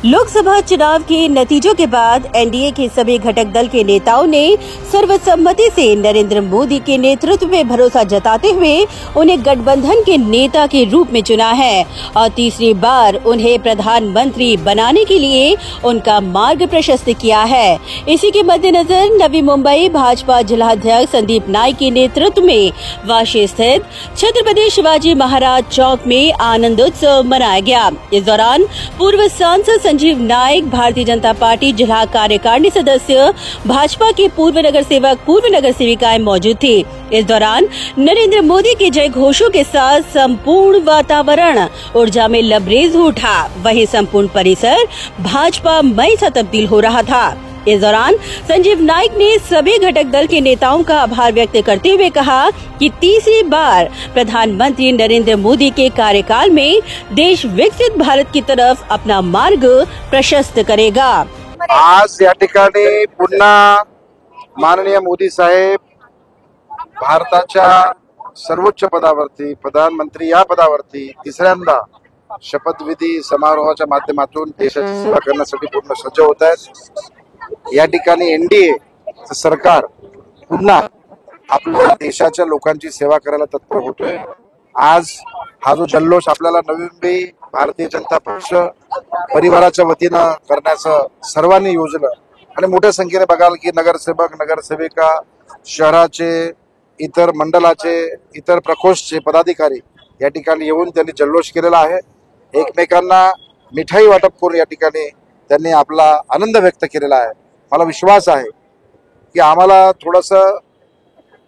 लोकसभा चुनाव के नतीजों के बाद एनडीए के सभी घटक दल के नेताओं ने सर्वसम्मति से नरेंद्र मोदी के नेतृत्व में भरोसा जताते हुए उन्हें गठबंधन के नेता के रूप में चुना है और तीसरी बार उन्हें प्रधानमंत्री बनाने के लिए उनका मार्ग प्रशस्त किया है। इसी के मद्देनजर नवी मुंबई भाजपा जिलाध्यक्ष संदीप नाइक के नेतृत्व में वाशी स्थित छत्रपति शिवाजी महाराज चौक में आनंदोत्सव मनाया गया। इस दौरान पूर्व सांसद संजीव नाइक, भारतीय जनता पार्टी जिला कार्यकारिणी सदस्य, भाजपा के पूर्व नगर सेवक, पूर्व नगर सेविकाएं मौजूद थी। इस दौरान नरेंद्र मोदी के जय घोषों के साथ संपूर्ण वातावरण ऊर्जा में लबरेज उठा। वहीं संपूर्ण परिसर भाजपा मय सा तब्दील हो रहा था। इस दौरान संजीव नाइक ने सभी घटक दल के नेताओं का आभार व्यक्त करते हुए कहा कि तीसरी बार प्रधानमंत्री नरेंद्र मोदी के कार्यकाल में देश विकसित भारत की तरफ अपना मार्ग प्रशस्त करेगा। आज या ठिकाणी पुन्हा माननीय मोदी साहेब भारताच्या सर्वोच्च पदावरती, प्रधानमंत्री या पदावरती तिसऱ्यांदा शपथविधी समारोहाच्या माध्यमातून देशाची सेवा करण्यासाठी पूर्ण सज्ज होत आहेत। या ठिकाणी एनडीए सरकार पुन्हा आपल्या देशाच्या लोकांची सेवा करायला तत्पर होतोय। आज हा जो जल्लोष आपल्याला नवी मुंबई भारतीय जनता पक्ष परिवाराच्या वतीनं करण्याचं सर्वांनी योजलं आणि मोठ्या संख्येने बघाल की नगरसेवक, नगरसेविका, शहराचे, इतर मंडलाचे, इतर प्रकोष्ठचे पदाधिकारी या ठिकाणी येऊन त्यांनी जल्लोष केलेला आहे। एकमेकांना मिठाई वाटप करून या ठिकाणी त्यांनी आपला आनंद व्यक्त केलेला आहे। मला विश्वास आहे की आम्हाला थोडंसं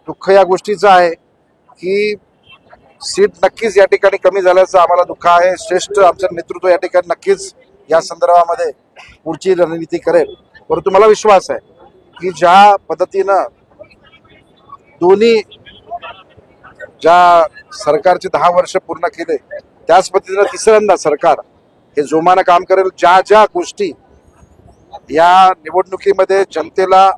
दुःख या गोष्टीचं आहे की सीट नक्कीच या ठिकाणी कमी झाल्याचं आम्हाला दुःख आहे। श्रेष्ठ आमचं नेतृत्व या ठिकाणी नक्कीच या संदर्भामध्ये पुढची रणनीती करेल, परंतु मला विश्वास आहे की ज्या पद्धतीनं दोन्ही ज्या सरकारचे 10 वर्ष पूर्ण केले त्याच पद्धतीनं तिसऱ्यांदा सरकार हे जोमानं काम करेल। ज्या गोष्टी या निवडणुकीमध्ये जनतेला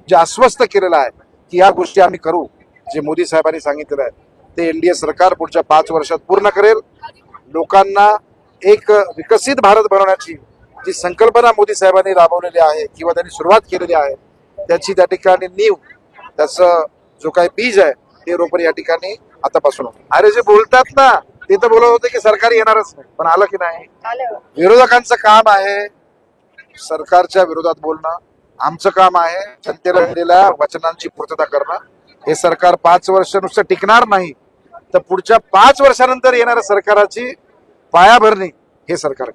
जे आश्वस्त केलेलं आहे की या गोष्टी आम्ही करू, जे मोदी साहेबांनी सांगितलेलं आहे ते एनडीए सरकार पुढच्या 5 वर्षात पूर्ण करेल। लोकांना एक विकसित भारत बनवण्याची जी संकल्पना मोदी साहेबांनी राबवलेली आहे किंवा त्यांनी सुरुवात केलेली आहे त्याची त्या ठिकाणी नीव, त्याचं जो काही बीज आहे ते रोपण या ठिकाणी आतापासून। अरे जे बोलतात ना ते तर बोलत होते की सरकार येणारच नाही, पण आलं की नाही? विरोधकांचं काम आहे सरकारच्या विरोधात बोलणं, आमचं काम आहे जनतेला दिलेल्या वचनांची पूर्तता करणं। हे सरकार 5 वर्ष नुसतं टिकणार नाही तर पुढच्या 5 वर्षानंतर येणाऱ्या सरकाराची पायाभरणी हे सरकार।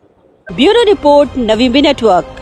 Bureau report, Navi Mumbai network.